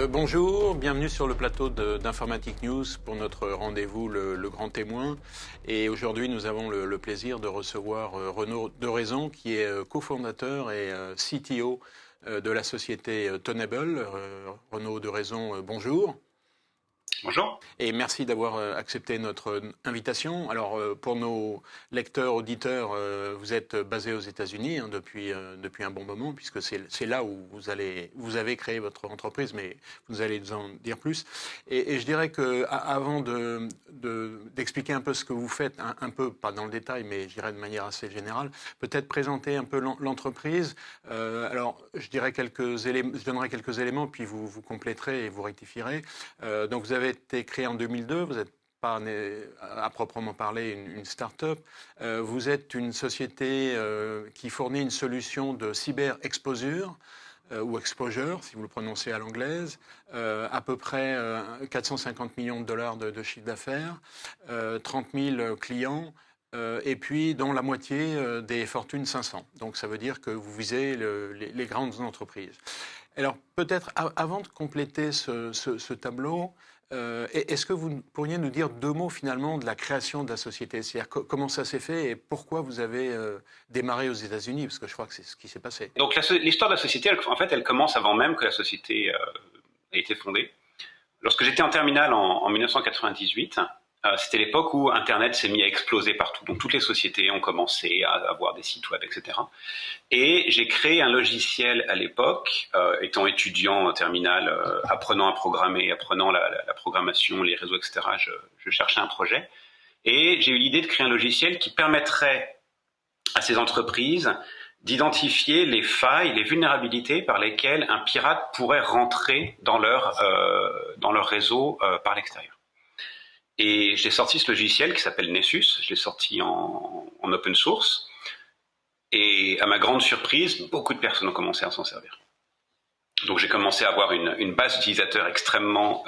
Bonjour, bienvenue sur le plateau d'Informatique News pour notre rendez-vous le Grand Témoin. Et aujourd'hui, nous avons le plaisir de recevoir Renaud Deraison, qui est cofondateur et CTO de la société Tenable. Renaud Deraison, bonjour. Bonjour. Et merci d'avoir accepté notre invitation. Alors, pour nos lecteurs, auditeurs, vous êtes basé aux États-Unis depuis un bon moment, puisque c'est là où vous avez créé votre entreprise, mais vous allez nous en dire plus. Et je dirais que avant d'expliquer un peu ce que vous faites, un peu, pas dans le détail, mais je dirais de manière assez générale, peut-être présenter un peu l'entreprise. Alors, je donnerai quelques éléments, puis vous compléterez et vous rectifierez. Donc, vous avez été créé en 2002, vous n'êtes pas à proprement parler une start-up. Vous êtes une société qui fournit une solution de cyber-exposure, ou exposure, si vous le prononcez à l'anglaise, à peu près 450 millions de dollars de chiffre d'affaires, 30 000 clients, et puis dont la moitié des Fortune 500. Donc ça veut dire que vous visez les grandes entreprises. Alors peut-être avant de compléter ce tableau, est-ce que vous pourriez nous dire deux mots finalement de la création de la société? C'est-à-dire comment ça s'est fait et pourquoi vous avez démarré aux États-Unis? Parce que je crois que c'est ce qui s'est passé. Donc l'histoire de la société, elle commence avant même que la société ait été fondée. Lorsque j'étais en terminale en 1998, c'était l'époque où Internet s'est mis à exploser partout. Donc toutes les sociétés ont commencé à avoir des sites web, etc. Et j'ai créé un logiciel à l'époque, étant étudiant en terminale, apprenant à programmer, apprenant la programmation, les réseaux, etc. Je cherchais un projet. Et j'ai eu l'idée de créer un logiciel qui permettrait à ces entreprises d'identifier les failles, les vulnérabilités par lesquelles un pirate pourrait rentrer dans leur réseau par l'extérieur. Et j'ai sorti ce logiciel qui s'appelle Nessus, je l'ai sorti en open source, et à ma grande surprise, beaucoup de personnes ont commencé à s'en servir. Donc j'ai commencé à avoir une base d'utilisateurs extrêmement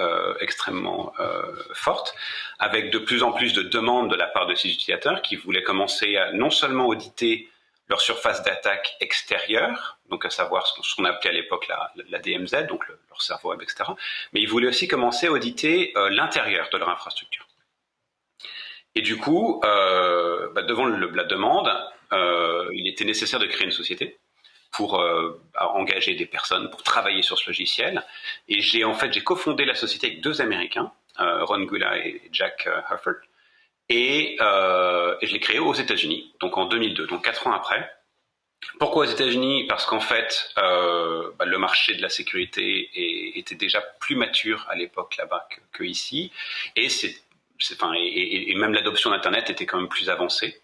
forte, avec de plus en plus de demandes de la part de ces utilisateurs qui voulaient commencer à non seulement auditer leur surface d'attaque extérieure, donc à savoir ce qu'on appelait à l'époque la DMZ, donc leur serveur web, etc., mais ils voulaient aussi commencer à auditer l'intérieur de leur infrastructure. Et du coup, devant la demande, il était nécessaire de créer une société pour engager des personnes pour travailler sur ce logiciel. Et j'ai cofondé la société avec deux Américains, Ron Gula et Jack Hufford, et je l'ai créé aux États-Unis, donc en 2002, donc 4 ans après. Pourquoi aux États-Unis? Parce qu'en fait, le marché de la sécurité était déjà plus mature à l'époque là-bas que ici, et même l'adoption d'Internet était quand même plus avancée.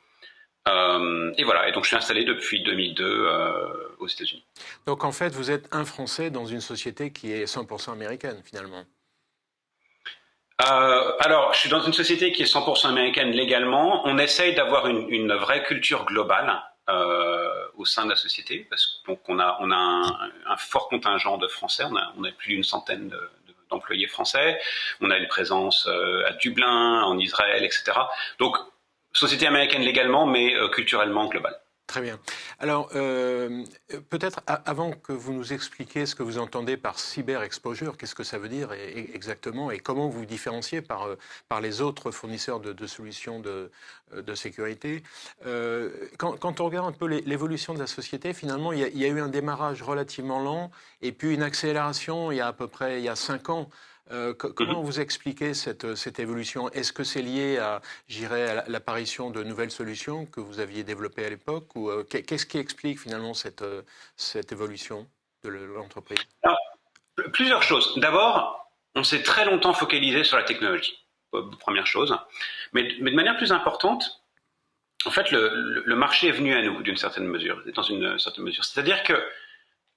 Et voilà, et donc je suis installé depuis 2002 aux États-Unis. Donc en fait, vous êtes un Français dans une société qui est 100% américaine finalement. Alors, je suis dans une société qui est 100% américaine légalement. On essaye d'avoir une vraie culture globale au sein de la société, parce qu'on a un fort contingent de Français. On a plus d'une centaine d'employés français. On a une présence à Dublin, en Israël, etc. Donc, société américaine légalement, mais culturellement globale. Très bien. Alors, peut-être avant que vous nous expliquiez ce que vous entendez par cyber-exposure, qu'est-ce que ça veut dire exactement et comment vous vous différenciez par les autres fournisseurs de solutions de sécurité. Quand on regarde un peu l'évolution de la société, finalement, il y a eu un démarrage relativement lent et puis une accélération il y a 5 ans. Comment vous expliquez cette évolution? Est-ce que c'est lié à l'apparition de nouvelles solutions que vous aviez développées à l'époque ou qu'est-ce qui explique finalement cette évolution de l'entreprise? Alors, plusieurs choses. D'abord, on s'est très longtemps focalisé sur la technologie, première chose. Mais de manière plus importante, en fait, le marché est venu à nous d'une certaine mesure, dans une certaine mesure. C'est-à-dire que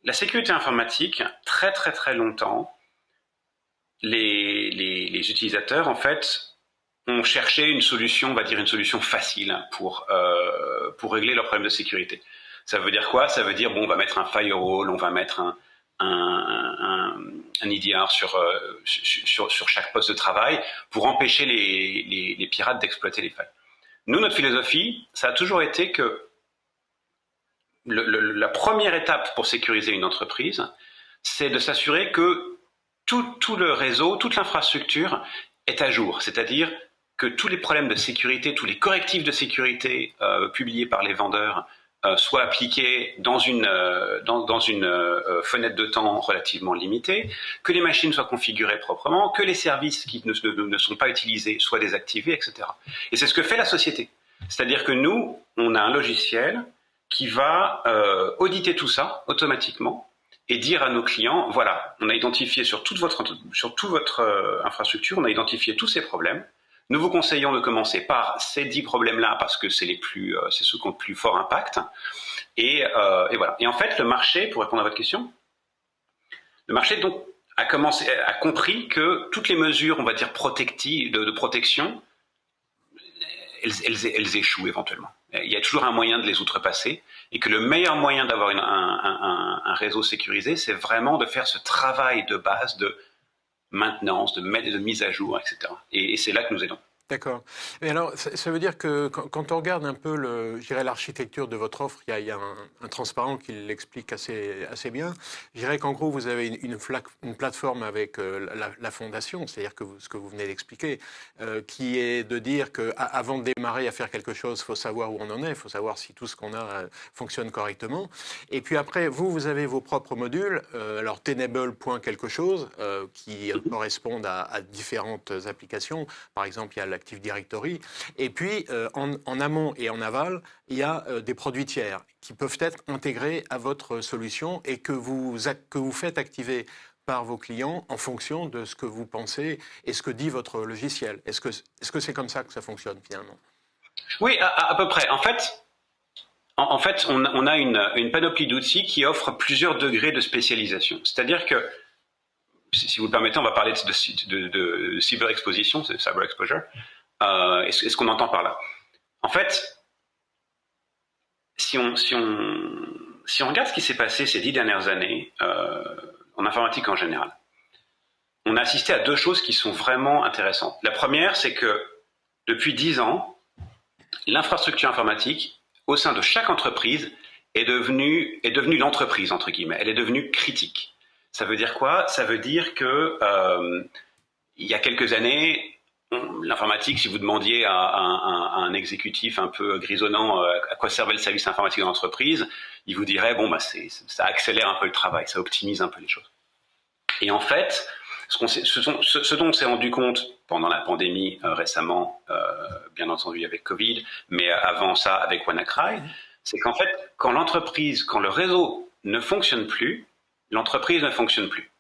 la sécurité informatique, très très très longtemps, les utilisateurs, en fait, ont cherché une solution, on va dire une solution facile pour régler leurs problèmes de sécurité. Ça veut dire quoi? Ça veut dire, bon, on va mettre un firewall, on va mettre un EDR sur chaque poste de travail pour empêcher les pirates d'exploiter les failles. Nous, notre philosophie, ça a toujours été que la première étape pour sécuriser une entreprise, c'est de s'assurer que tout le réseau, toute l'infrastructure est à jour. C'est-à-dire que tous les problèmes de sécurité, tous les correctifs de sécurité publiés par les vendeurs soient appliqués dans une fenêtre de temps relativement limitée, que les machines soient configurées proprement, que les services qui ne sont pas utilisés soient désactivés, etc. Et c'est ce que fait la société. C'est-à-dire que nous, on a un logiciel qui va auditer tout ça automatiquement et dire à nos clients, voilà, on a identifié sur toute votre infrastructure, on a identifié tous ces problèmes. Nous vous conseillons de commencer par ces 10 problèmes-là parce que c'est ceux qui ont le plus fort impact. Et voilà. Et en fait, le marché, pour répondre à votre question, le marché donc a compris que toutes les mesures, on va dire de protection, elles échouent éventuellement. Il y a toujours un moyen de les outrepasser et que le meilleur moyen d'avoir un réseau sécurisé, c'est vraiment de faire ce travail de base de maintenance, de mise à jour, etc. Et c'est là que nous aidons. D'accord. Mais alors, ça veut dire que quand on regarde un peu l'architecture de votre offre, il y a un transparent qui l'explique assez bien. Je dirais qu'en gros, vous avez une plateforme avec la fondation, c'est-à-dire que ce que vous venez d'expliquer, qui est de dire qu'avant de démarrer à faire quelque chose, il faut savoir où on en est, il faut savoir si tout ce qu'on a fonctionne correctement. Et puis après, vous avez vos propres modules, alors Tenable quelque chose, qui correspondent à différentes applications. Par exemple, il y a l'Active Directory. Et puis, en amont et en aval, il y a des produits tiers qui peuvent être intégrés à votre solution et que vous faites activer par vos clients en fonction de ce que vous pensez et ce que dit votre logiciel. Est-ce que c'est comme ça que ça fonctionne finalement? Oui, à peu près. En fait, on a une panoplie d'outils qui offre plusieurs degrés de spécialisation. C'est-à-dire que, si vous le permettez, on va parler de cyber-exposition, c'est cyber exposure. Est-ce qu'on entend par là? En fait, si on regarde ce qui s'est passé ces 10 dernières années en informatique en général, on a assisté à deux choses qui sont vraiment intéressantes. La première, c'est que depuis 10 ans, l'infrastructure informatique au sein de chaque entreprise est devenue l'entreprise, entre guillemets. Elle est devenue critique. Ça veut dire quoi? Ça veut dire que il y a quelques années, l'informatique, si vous demandiez à un exécutif un peu grisonnant à quoi servait le service informatique dans l'entreprise, il vous dirait ça accélère un peu le travail, ça optimise un peu les choses. Et en fait, ce dont on s'est rendu compte pendant la pandémie récemment, bien entendu avec Covid, mais avant ça avec WannaCry, c'est qu'en fait, quand le réseau ne fonctionne plus, l'entreprise ne fonctionne plus.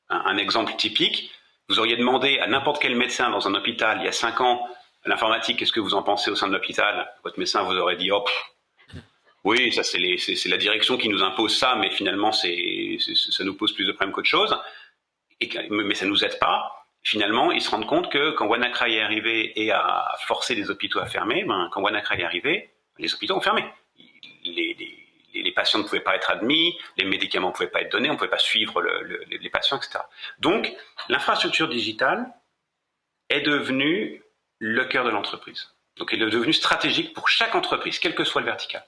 Un exemple typique, vous auriez demandé à n'importe quel médecin dans un hôpital il y a 5 ans, l'informatique, qu'est-ce que vous en pensez au sein de l'hôpital? Votre médecin vous aurait dit, oui, ça c'est la direction qui nous impose ça, mais finalement ça nous pose plus de problèmes qu'autre chose. Mais ça ne nous aide pas. Finalement, ils se rendent compte que quand WannaCry est arrivé et a forcé les hôpitaux à fermer, quand WannaCry est arrivé, les hôpitaux ont fermé. Les patients ne pouvaient pas être admis, les médicaments ne pouvaient pas être donnés, on ne pouvait pas suivre les patients, etc. Donc, l'infrastructure digitale est devenue le cœur de l'entreprise. Donc, elle est devenue stratégique pour chaque entreprise, quel que soit le vertical.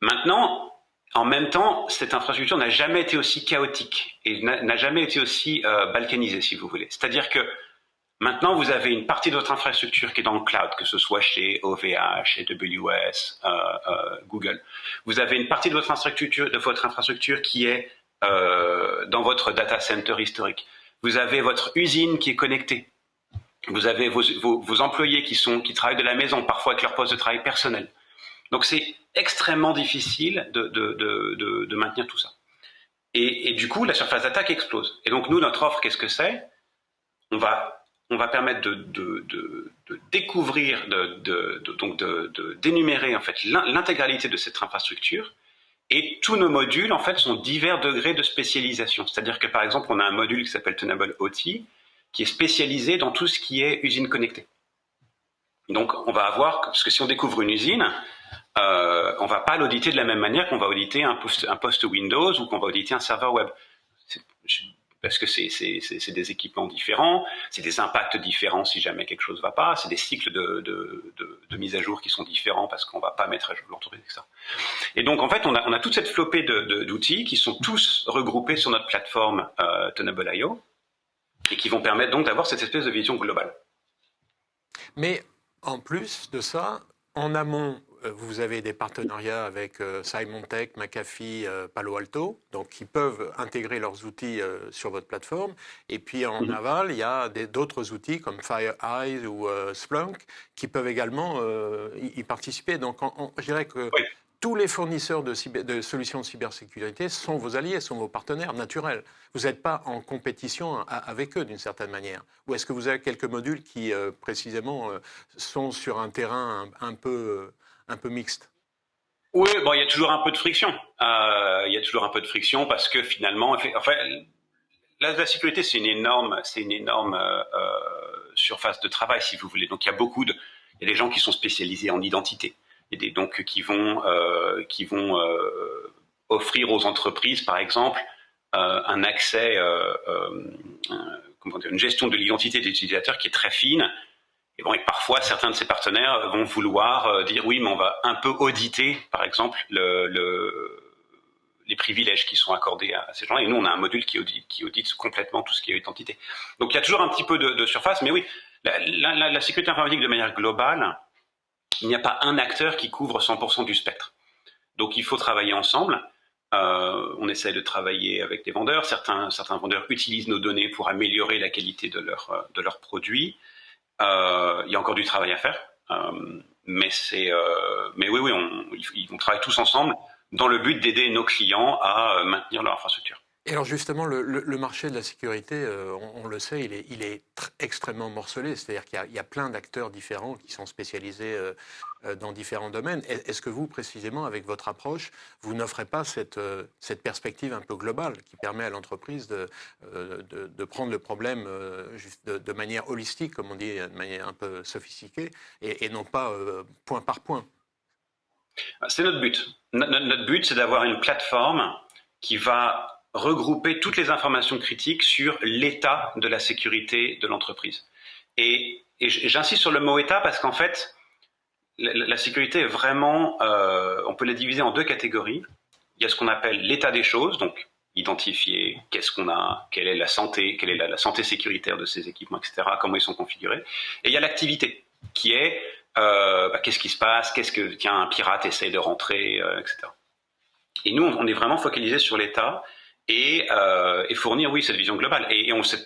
Maintenant, en même temps, cette infrastructure n'a jamais été aussi chaotique et n'a jamais été aussi balkanisée, si vous voulez. C'est-à-dire que maintenant, vous avez une partie de votre infrastructure qui est dans le cloud, que ce soit chez OVH, AWS, Google. Vous avez une partie de votre infrastructure qui est dans votre data center historique. Vous avez votre usine qui est connectée. Vous avez vos employés qui travaillent de la maison, parfois avec leur poste de travail personnel. Donc c'est extrêmement difficile de maintenir tout ça. Et du coup, la surface d'attaque explose. Et donc nous, notre offre, qu'est-ce que c'est? On va permettre de découvrir, d'énumérer en fait l'intégralité de cette infrastructure. Et tous nos modules en fait sont divers degrés de spécialisation. C'est-à-dire que par exemple, on a un module qui s'appelle Tenable OT, qui est spécialisé dans tout ce qui est usine connectée. Donc on va avoir, parce que si on découvre une usine, on va pas l'auditer de la même manière qu'on va auditer un poste Windows ou qu'on va auditer un serveur web. Parce que c'est des équipements différents, c'est des impacts différents si jamais quelque chose ne va pas, c'est des cycles de mise à jour qui sont différents parce qu'on ne va pas mettre à jour l'entreprise, etc. Et donc en fait, on a toute cette flopée d'outils qui sont tous regroupés sur notre plateforme Tenable.io et qui vont permettre donc d'avoir cette espèce de vision globale. Mais en plus de ça, en amont, vous avez des partenariats avec Symantec, McAfee, Palo Alto, donc qui peuvent intégrer leurs outils sur votre plateforme. Et puis en aval, il y a d'autres outils comme FireEye ou Splunk qui peuvent également y participer. Donc je dirais que Oui. tous les fournisseurs de solutions de cybersécurité sont vos alliés, sont vos partenaires naturels. Vous n'êtes pas en compétition avec eux d'une certaine manière. Ou est-ce que vous avez quelques modules qui précisément sont sur un terrain un peu mixte? Oui, bon, il y a toujours un peu de friction. Il y a toujours un peu de friction parce que finalement, enfin, la sécurité, c'est une énorme surface de travail, si vous voulez. Donc, il y a des gens qui sont spécialisés en identité. Il y a donc qui vont offrir aux entreprises, par exemple, un accès, comment dire, une gestion de l'identité des utilisateurs qui est très fine. Et bon, et parfois, certains de ces partenaires vont vouloir dire oui, mais on va un peu auditer, par exemple, les privilèges qui sont accordés à ces gens-là. Et nous, on a un module qui audite complètement tout ce qui est identité. Donc, il y a toujours un petit peu de surface, mais oui, la sécurité informatique de manière globale, il n'y a pas un acteur qui couvre 100% du spectre. Donc, il faut travailler ensemble. On essaie de travailler avec des vendeurs. Certains vendeurs utilisent nos données pour améliorer la qualité de leurs produits. Il y a encore du travail à faire, mais oui, on travaille tous ensemble dans le but d'aider nos clients à maintenir leur infrastructure. Et alors justement, le marché de la sécurité, on le sait, il est extrêmement morcelé. C'est-à-dire qu'il y a plein d'acteurs différents qui sont spécialisés dans différents domaines. Est-ce que vous, précisément, avec votre approche, vous n'offrez pas cette perspective un peu globale qui permet à l'entreprise de prendre le problème de manière holistique, comme on dit, de manière un peu sophistiquée, et non pas point par point? C'est notre but. Notre but, c'est d'avoir une plateforme qui va regrouper toutes les informations critiques sur l'état de la sécurité de l'entreprise. Et j'insiste sur le mot état parce qu'en fait, la sécurité est vraiment, on peut la diviser en deux catégories. Il y a ce qu'on appelle l'état des choses, donc identifier qu'est-ce qu'on a, quelle est la santé, quelle est la santé sécuritaire de ces équipements, etc., comment ils sont configurés. Et il y a l'activité, qui est qu'est-ce qui se passe, tiens, un pirate essaye de rentrer, etc. Et nous, on est vraiment focalisé sur l'état et fournir, oui, cette vision globale. Et on sait,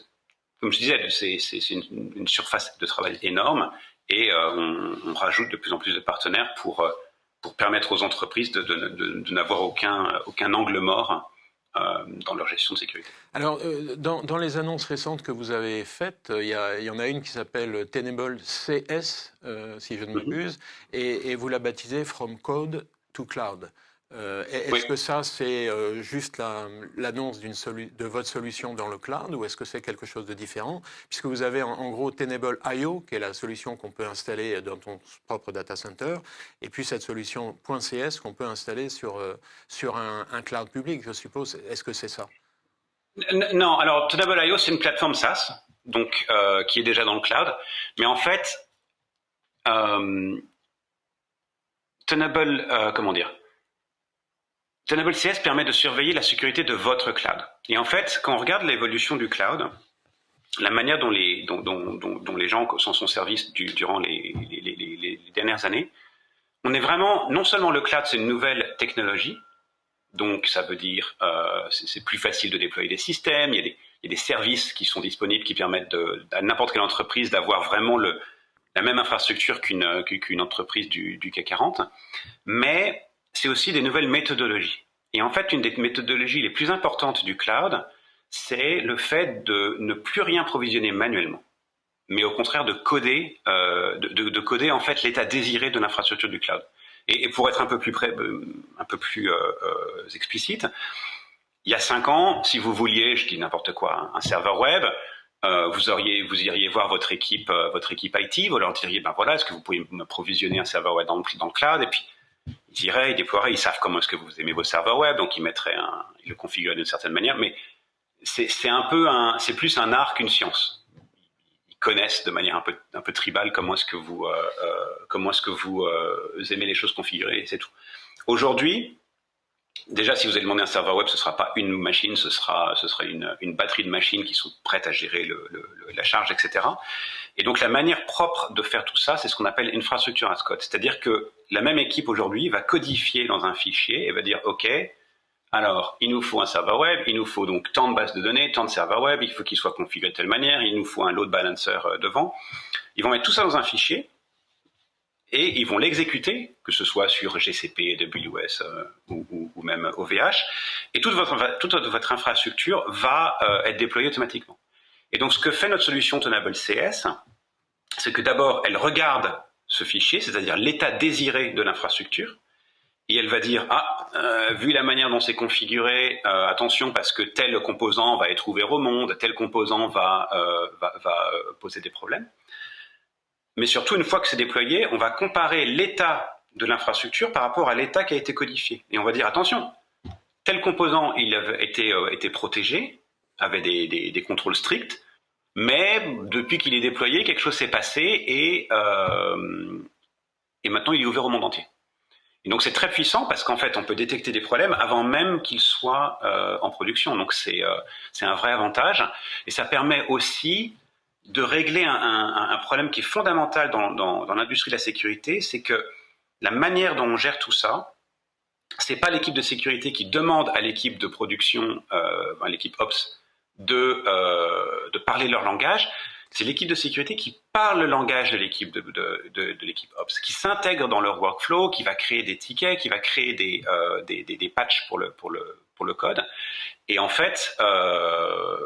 comme je disais, c'est une surface de travail énorme et on rajoute de plus en plus de partenaires pour permettre aux entreprises de n'avoir aucun angle mort dans leur gestion de sécurité. Alors, dans les annonces récentes que vous avez faites, il y en a une qui s'appelle Tenable CS, si je ne m'abuse, et vous la baptisez From Code to Cloud. Est-ce Oui. que ça, c'est juste l'annonce de votre solution dans le cloud, ou est-ce que c'est quelque chose de différent? Puisque vous avez en gros Tenable.io, qui est la solution qu'on peut installer dans ton propre data center, et puis cette solution .cs qu'on peut installer sur un cloud public, je suppose. Est-ce que c'est ça? Non, alors Tenable.io, c'est une plateforme SaaS, donc qui est déjà dans le cloud, mais en fait, Tenable, comment dire? Tenable CS permet de surveiller la sécurité de votre cloud. Et en fait, quand on regarde l'évolution du cloud, la manière dont les gens s'en sont servis durant les dernières années, on est vraiment, non seulement le cloud, c'est une nouvelle technologie, donc ça veut dire c'est plus facile de déployer des systèmes, il y a des services qui sont disponibles qui permettent à n'importe quelle entreprise d'avoir vraiment la même infrastructure qu'une entreprise du CAC 40, mais c'est aussi des nouvelles méthodologies. Et en fait, une des méthodologies les plus importantes du cloud, c'est le fait de ne plus rien provisionner manuellement, mais au contraire de coder, de coder en fait l'état désiré de l'infrastructure du cloud. Et pour être un peu plus explicite, il y a 5 ans, si vous vouliez, je dis n'importe quoi, un serveur web, vous iriez voir votre équipe IT, vous leur diriez, ben voilà, est-ce que vous pouvez me provisionner un serveur web dans le cloud? Et puis ils iraient, ils déploieraient, ils savent comment est-ce que vous aimez vos serveurs web, donc ils le configureraient d'une certaine manière, mais c'est plus un art qu'une science. Ils connaissent de manière un peu tribale comment est-ce que vous aimez les choses configurées, et c'est tout. Aujourd'hui, Déjà, si vous allez demander un serveur web, ce ne sera pas une machine, ce sera une batterie de machines qui sont prêtes à gérer la charge, etc. Et donc, la manière propre de faire tout ça, c'est ce qu'on appelle infrastructure as code. C'est-à-dire que la même équipe aujourd'hui va codifier dans un fichier et va dire, OK, alors, il nous faut un serveur web, il nous faut donc tant de bases de données, tant de serveurs web, il faut qu'il soit configuré de telle manière, il nous faut un load balancer devant. Ils vont mettre tout ça dans un fichier et ils vont l'exécuter, que ce soit sur GCP, AWS ou même OVH, et toute votre infrastructure va être déployée automatiquement. Et donc, ce que fait notre solution Tenable CS, c'est que d'abord, elle regarde ce fichier, c'est-à-dire l'état désiré de l'infrastructure, et elle va dire, vu la manière dont c'est configuré, attention parce que tel composant va être ouvert au monde, tel composant va poser des problèmes. Mais surtout, une fois que c'est déployé, on va comparer l'état de l'infrastructure par rapport à l'état qui a été codifié. Et on va dire, attention, tel composant, il avait été protégé, avait des contrôles stricts, mais depuis qu'il est déployé, quelque chose s'est passé et maintenant il est ouvert au monde entier. Et donc c'est très puissant parce qu'en fait on peut détecter des problèmes avant même qu'ils soient en production. Donc c'est un vrai avantage et ça permet aussi de régler un problème qui est fondamental dans l'industrie de la sécurité, c'est que la manière dont on gère tout ça, c'est pas l'équipe de sécurité qui demande à l'équipe de production, à l'équipe Ops, de parler leur langage. C'est l'équipe de sécurité qui parle le langage de l'équipe de l'équipe Ops, qui s'intègre dans leur workflow, qui va créer des tickets, qui va créer des patchs pour le code. Et en fait,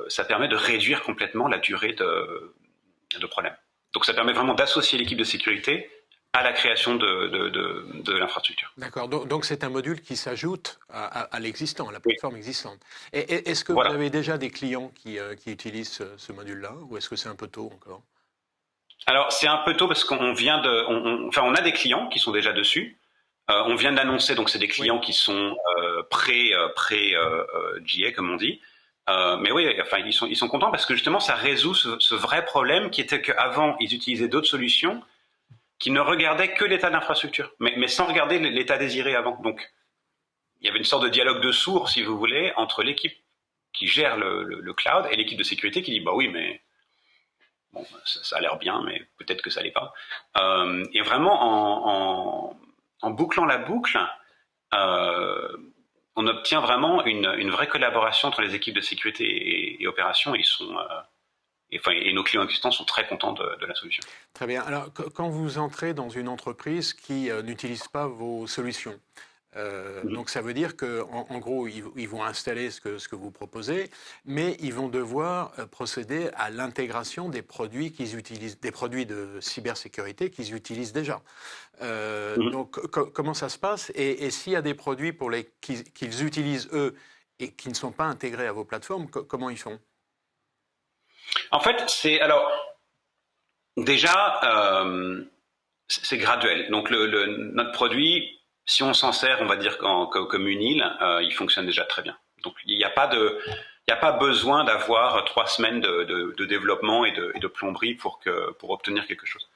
ça permet de réduire complètement la durée de problème. Donc ça permet vraiment d'associer l'équipe de sécurité à la création de l'infrastructure. D'accord, donc c'est un module qui s'ajoute à l'existant, à la plateforme existante. Et est-ce que Voilà. vous avez déjà des clients qui utilisent ce module-là, ou est-ce que c'est un peu tôt encore? Alors c'est un peu tôt parce qu'on vient on a des clients qui sont déjà dessus. On vient d'annoncer, donc c'est des clients qui sont pré-GA comme on dit. Mais oui, enfin ils sont contents parce que justement ça résout ce vrai problème qui était qu'avant ils utilisaient d'autres solutions qui ne regardaient que l'état de l'infrastructure, mais sans regarder l'état désiré avant. Donc il y avait une sorte de dialogue de sourds, si vous voulez, entre l'équipe qui gère le cloud et l'équipe de sécurité qui dit bah oui mais bon ça a l'air bien mais peut-être que ça l'est pas. Et vraiment en bouclant la boucle, on obtient vraiment une vraie collaboration entre les équipes de sécurité et opérations. Et nos clients existants sont très contents de la solution. Très bien. Alors, quand vous entrez dans une entreprise qui n'utilise pas vos solutions, donc ça veut dire qu'en gros, ils vont installer ce que vous proposez, mais ils vont devoir procéder à l'intégration des produits qu'ils utilisent, des produits de cybersécurité qu'ils utilisent déjà. Donc, comment ça se passe? Et s'il y a des produits qu'ils utilisent eux et qui ne sont pas intégrés à vos plateformes, comment ils font? En fait, déjà, c'est graduel. Donc notre produit, si on s'en sert, on va dire comme une île, il fonctionne déjà très bien. Donc il n'y a pas besoin d'avoir 3 semaines de développement et de plomberie pour obtenir quelque chose.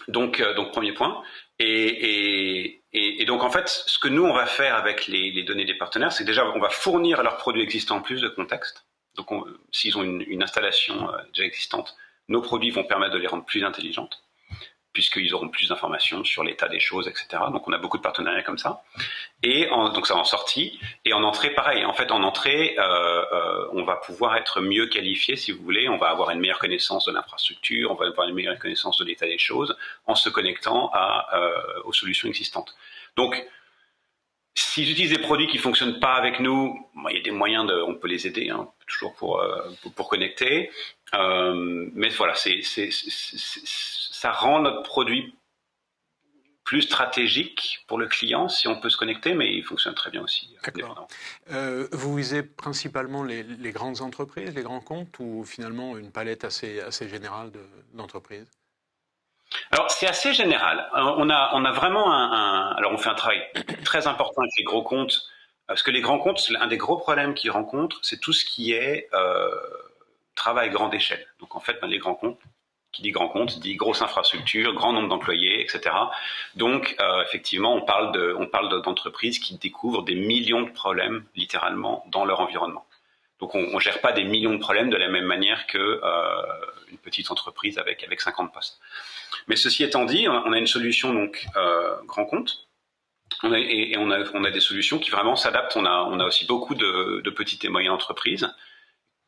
Donc premier point. Et donc en fait, ce que nous on va faire avec les données des partenaires, c'est déjà on va fournir à leurs produits existants plus de contexte. Donc s'ils ont une installation déjà existante, nos produits vont permettre de les rendre plus intelligentes, puisqu'ils auront plus d'informations sur l'état des choses, etc. Donc on a beaucoup de partenariats comme ça. Et donc ça en sortie. Et en entrée, pareil. En fait, en entrée, on va pouvoir être mieux qualifié, si vous voulez. On va avoir une meilleure connaissance de l'infrastructure, on va avoir une meilleure connaissance de l'état des choses en se connectant aux solutions existantes. Donc, s'ils utilisent des produits qui fonctionnent pas avec nous, il y a des moyens on peut les aider, hein, toujours pour connecter. Mais voilà, ça rend notre produit plus stratégique pour le client si on peut se connecter, mais il fonctionne très bien aussi. D'accord. Vous visez principalement les grandes entreprises, les grands comptes, ou finalement une palette assez générale d'entreprises? Alors c'est assez général. On a vraiment alors on fait un travail très important avec les gros comptes, parce que les grands comptes, un des gros problèmes qu'ils rencontrent, c'est tout ce qui est travail grande échelle. Donc en fait, les grands comptes, Qui dit grand compte dit grosse infrastructure, grand nombre d'employés, etc. Donc, effectivement, on parle d'entreprises qui découvrent des millions de problèmes, littéralement, dans leur environnement. Donc, on ne gère pas des millions de problèmes de la même manière que une petite entreprise avec 50 postes. Mais ceci étant dit, on a une solution donc grand compte. On a des solutions qui vraiment s'adaptent. On a aussi beaucoup de petites et moyennes entreprises.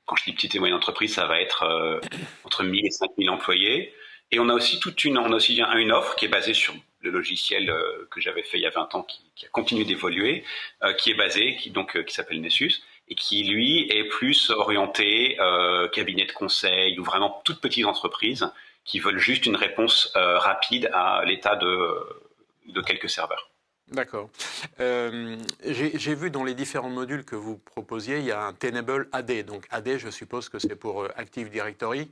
Quand je dis petites et moyennes entreprises, ça va être entre 1000 et 5000 employés. Et on a aussi une offre qui est basée sur le logiciel que j'avais fait il y a 20 ans, qui a continué d'évoluer, qui s'appelle Nessus, et qui, lui, est plus orienté cabinet de conseil ou vraiment toutes petites entreprises qui veulent juste une réponse rapide à l'état de quelques serveurs. D'accord. J'ai vu dans les différents modules que vous proposiez, il y a un Tenable AD. Donc AD, je suppose que c'est pour Active Directory.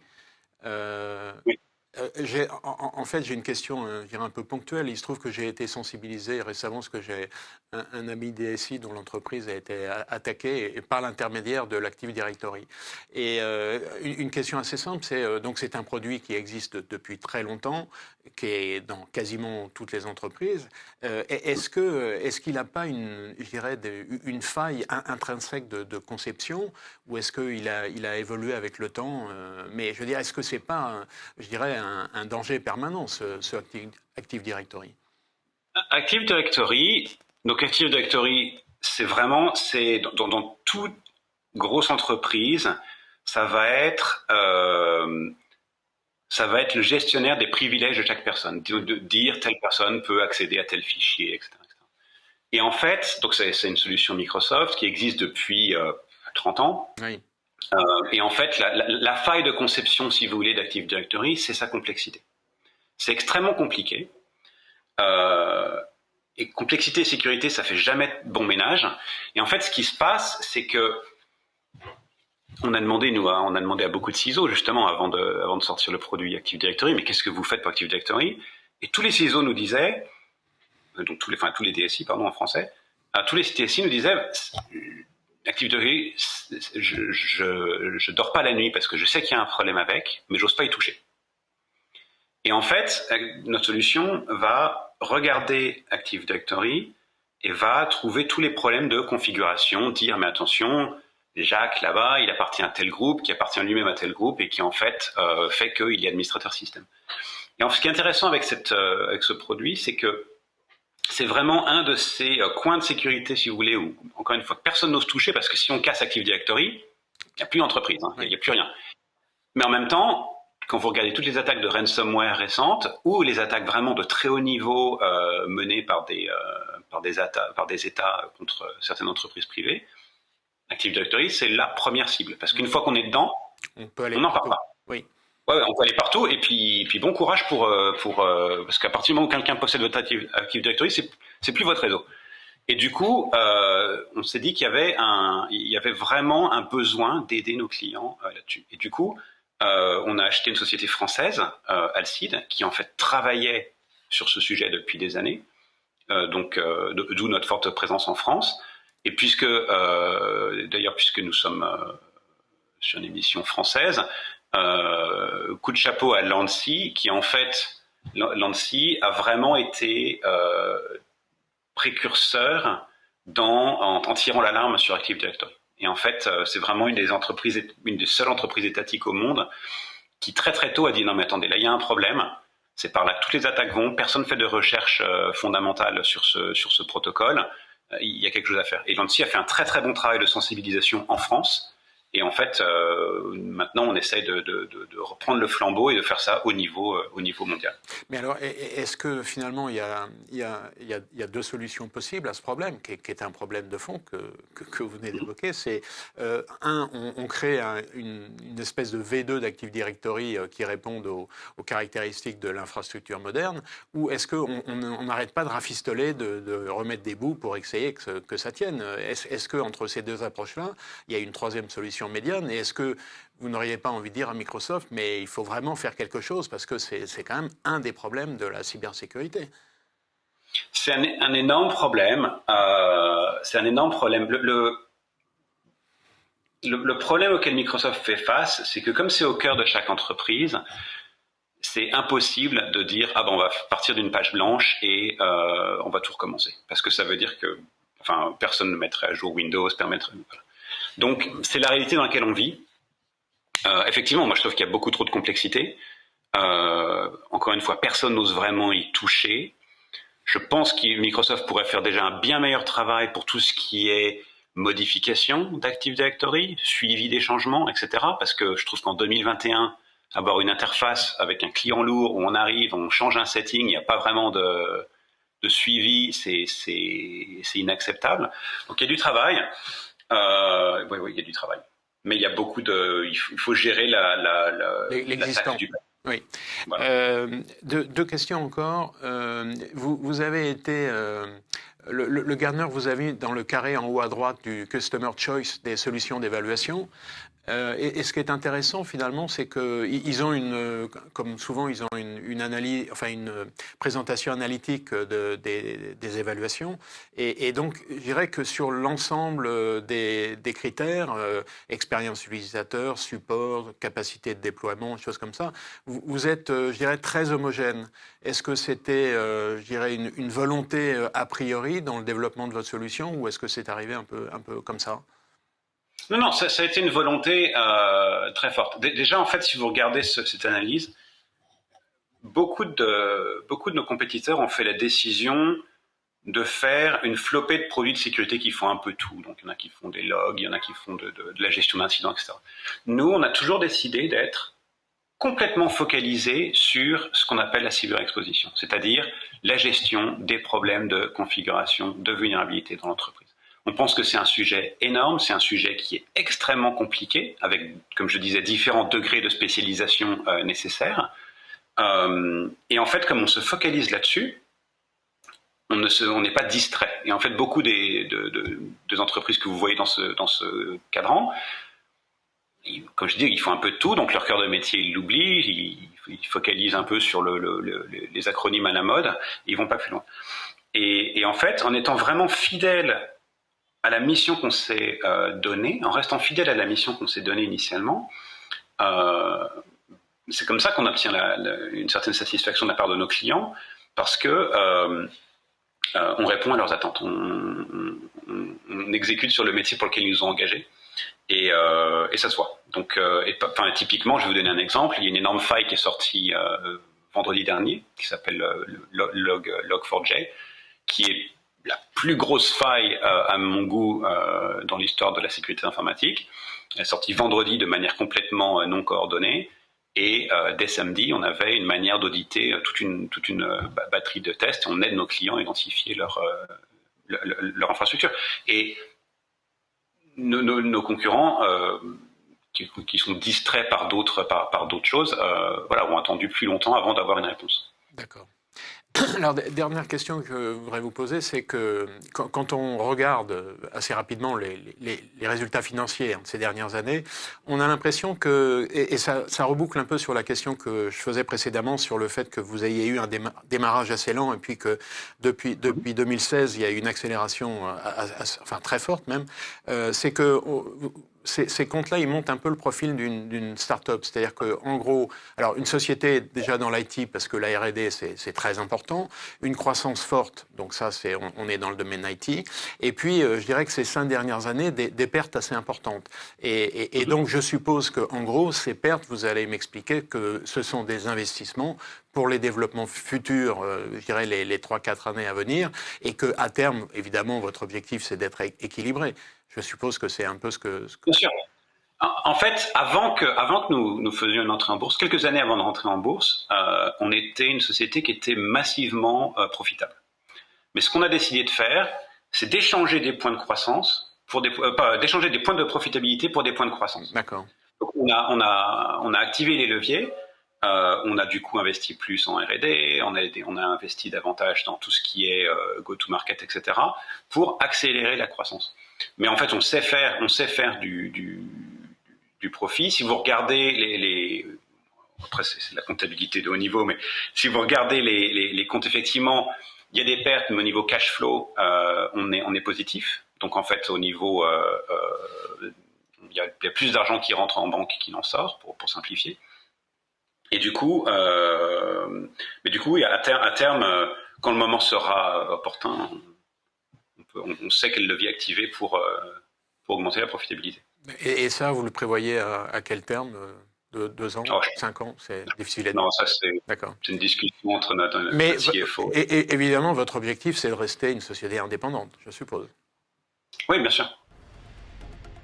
Oui. En fait, j'ai une question je dirais un peu ponctuelle. Il se trouve que j'ai été sensibilisé récemment parce que j'ai un ami DSI dont l'entreprise a été attaquée et par l'intermédiaire de l'Active Directory. Et une question assez simple, donc c'est un produit qui existe depuis très longtemps, qui est dans quasiment toutes les entreprises. Est-ce qu'il n'a pas une faille intrinsèque de conception, ou est-ce qu'il a évolué avec le temps mais je veux dire, est-ce que c'est pas, je dirais, un danger permanent, ce Active Directory? Active Directory, c'est dans toute grosse entreprise, ça va être le gestionnaire des privilèges de chaque personne, de dire telle personne peut accéder à tel fichier, etc. Et en fait, donc c'est une solution Microsoft qui existe depuis 30 ans. Oui. Et en fait, la faille de conception, si vous voulez, d'Active Directory, c'est sa complexité. C'est extrêmement compliqué. Et complexité et sécurité, ça fait jamais bon ménage. Et en fait, ce qui se passe, c'est que on a demandé à beaucoup de CISO, justement, avant de sortir le produit Active Directory, mais qu'est-ce que vous faites pour Active Directory? Et tous les CISO nous disaient, donc tous les DSI, pardon, en français, tous les DSI nous disaient, Active Directory, je dors pas la nuit parce que je sais qu'il y a un problème avec, mais j'ose pas y toucher. Et en fait, notre solution va regarder Active Directory et va trouver tous les problèmes de configuration, dire mais attention, Jacques là-bas, il appartient à tel groupe, qui appartient lui-même à tel groupe et qui en fait fait qu'il est administrateur système. Et ce qui est intéressant avec ce produit, c'est que c'est vraiment un de ces coins de sécurité, si vous voulez, où, encore une fois, personne n'ose toucher, parce que si on casse Active Directory, il n'y a plus d'entreprise, il n'y a plus rien. Mais en même temps, quand vous regardez toutes les attaques de ransomware récentes, ou les attaques vraiment de très haut niveau menées par des États contre certaines entreprises privées, Active Directory, c'est la première cible. Parce qu'une fois qu'on est dedans, on n'en part pas. Oui. Ouais, on peut aller partout, et puis bon courage parce qu'à partir du moment où quelqu'un possède votre Active Directory, c'est plus votre réseau. Et du coup, on s'est dit qu'il y avait vraiment un besoin d'aider nos clients là-dessus. Et du coup, on a acheté une société française, Alcide, qui en fait travaillait sur ce sujet depuis des années, d'où notre forte présence en France. Et puisque nous sommes sur une émission française, coup de chapeau à l'ANSSI, qui en fait, l'ANSSI a vraiment été précurseur en tirant l'alarme sur Active Directory. Et en fait, c'est vraiment une des seules entreprises étatiques au monde qui très très tôt a dit non mais attendez, là il y a un problème, c'est par là que toutes les attaques vont, personne ne fait de recherche fondamentale sur ce protocole, il y a quelque chose à faire. Et l'ANSSI a fait un très très bon travail de sensibilisation en France. Et en fait, maintenant, on essaye de reprendre le flambeau et de faire ça au niveau mondial. Mais alors, est-ce que finalement, il y a deux solutions possibles à ce problème, qui est un problème de fond que vous venez d'évoquer? C'est, on crée une espèce de V2 d'Active Directory qui répondent aux caractéristiques de l'infrastructure moderne, ou est-ce qu'on n'arrête pas de rafistoler, de remettre des bouts pour essayer que ça tienne? Est-ce qu'entre ces deux approches-là, il y a une troisième solution médiane? Et est-ce que vous n'auriez pas envie de dire à Microsoft, mais il faut vraiment faire quelque chose parce que c'est quand même un des problèmes de la cybersécurité? C'est un énorme problème. C'est un énorme problème. Le problème auquel Microsoft fait face, c'est que comme c'est au cœur de chaque entreprise, c'est impossible de dire ah ben on va partir d'une page blanche et on va tout recommencer parce que ça veut dire que personne ne mettrait à jour Windows, permettrait. Voilà. Donc c'est la réalité dans laquelle on vit. Effectivement, moi je trouve qu'il y a beaucoup trop de complexité. Encore une fois, personne n'ose vraiment y toucher. Je pense que Microsoft pourrait faire déjà un bien meilleur travail pour tout ce qui est modification d'Active Directory, suivi des changements, etc. Parce que je trouve qu'en 2021, avoir une interface avec un client lourd où on arrive, on change un setting, il n'y a pas vraiment de suivi, c'est inacceptable. Donc il y a du travail. Oui, il y a du travail. Mais il y a beaucoup il faut gérer l'existant. Oui. Voilà. Deux questions encore. Vous avez été le Gartner vous a mis dans le carré en haut à droite du Customer Choice des solutions d'évaluation. Et ce qui est intéressant finalement, c'est qu'ils ont comme souvent, ils ont une analyse, enfin une présentation analytique des évaluations. Et donc, je dirais que sur l'ensemble des critères, expérience utilisateur, support, capacité de déploiement, choses comme ça, vous êtes, je dirais, très homogène. Est-ce que c'était, je dirais, une volonté a priori dans le développement de votre solution, ou est-ce que c'est arrivé un peu comme ça? Non, ça a été une volonté très forte. Déjà, en fait, si vous regardez cette analyse, beaucoup de nos compétiteurs ont fait la décision de faire une flopée de produits de sécurité qui font un peu tout. Donc, il y en a qui font des logs, il y en a qui font de la gestion d'incidents, etc. Nous, on a toujours décidé d'être complètement focalisé sur ce qu'on appelle la cyberexposition, c'est-à-dire la gestion des problèmes de configuration, de vulnérabilité dans l'entreprise. On pense que c'est un sujet énorme, c'est un sujet qui est extrêmement compliqué, avec, comme je disais, différents degrés de spécialisation nécessaires. Et en fait, comme on se focalise là-dessus, on n'est pas distrait. Et en fait, beaucoup des entreprises que vous voyez dans ce cadran, comme je dis, ils font un peu de tout, donc leur cœur de métier, ils l'oublient, ils focalisent un peu sur les acronymes à la mode, ils vont pas plus loin. Et en fait, en étant vraiment fidèle à la mission qu'on s'est donnée, en restant fidèle à la mission qu'on s'est donnée initialement, c'est comme ça qu'on obtient une certaine satisfaction de la part de nos clients, parce que on répond à leurs attentes, on exécute sur le métier pour lequel ils nous ont engagés. Et ça se voit. Donc, typiquement, je vais vous donner un exemple. Il y a une énorme faille qui est sortie vendredi dernier, qui s'appelle Log4j, qui est la plus grosse faille à mon goût dans l'histoire de la sécurité informatique. Elle est sortie vendredi de manière complètement non coordonnée. Et dès samedi, on avait une manière d'auditer toute une batterie de tests. On aide nos clients à identifier leur infrastructure. Et nos concurrents qui sont distraits par d'autres choses, ont attendu plus longtemps avant d'avoir une réponse. D'accord. Alors, dernière question que je voudrais vous poser, c'est que quand on regarde assez rapidement les résultats financiers de ces dernières années, on a l'impression que, et ça reboucle un peu sur la question que je faisais précédemment sur le fait que vous ayez eu un démarrage assez lent et puis que depuis 2016, il y a eu une accélération très forte même, c'est que ces comptes-là, ils montent un peu le profil d'une start-up. C'est-à-dire qu'en gros, alors une société déjà dans l'IT, parce que la R&D, c'est très important, une croissance forte, donc ça, on est dans le domaine IT, et puis je dirais que ces 5 dernières années, des pertes assez importantes. Et donc, je suppose qu'en gros, ces pertes, vous allez m'expliquer que ce sont des investissements pour les développements futurs, je dirais les 3-4 années à venir, et qu'à terme, évidemment, votre objectif, c'est d'être équilibré. Je suppose que c'est un peu ce que... Bien sûr. En fait, avant que nous faisions une entrée en bourse, quelques années avant de rentrer en bourse, on était une société qui était massivement profitable. Mais ce qu'on a décidé de faire, c'est d'échanger des points de croissance pour d'échanger des points de profitabilité pour des points de croissance. D'accord. Donc on a activé les leviers. On a du coup investi plus en R&D, on a investi davantage dans tout ce qui est go-to-market, etc., pour accélérer la croissance. Mais en fait, on sait faire du profit. Si vous regardez après c'est la comptabilité de haut niveau, mais si vous regardez les comptes, effectivement, il y a des pertes, mais au niveau cash flow, on est positif. Donc en fait, au niveau, il y a plus d'argent qui rentre en banque qu'il en sort, pour simplifier. Et du coup, à terme, quand le moment sera opportun, on sait quel levier activer pour augmenter la profitabilité. Et ça, vous le prévoyez à quel terme? De 2 ans, 5 ans? C'est difficile à dire. Non, ça c'est une discussion entre notre CFO. Et évidemment, votre objectif, c'est de rester une société indépendante, je suppose. Oui, bien sûr.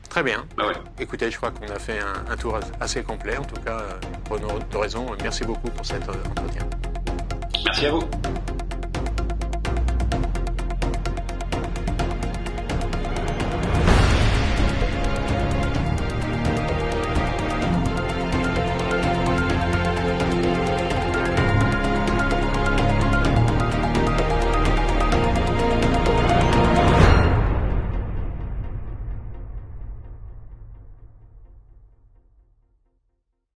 Très bien. Ah oui. Écoutez, je crois qu'on a fait un tour assez complet. En tout cas, Renaud Doraison, merci beaucoup pour cet entretien. Merci à vous.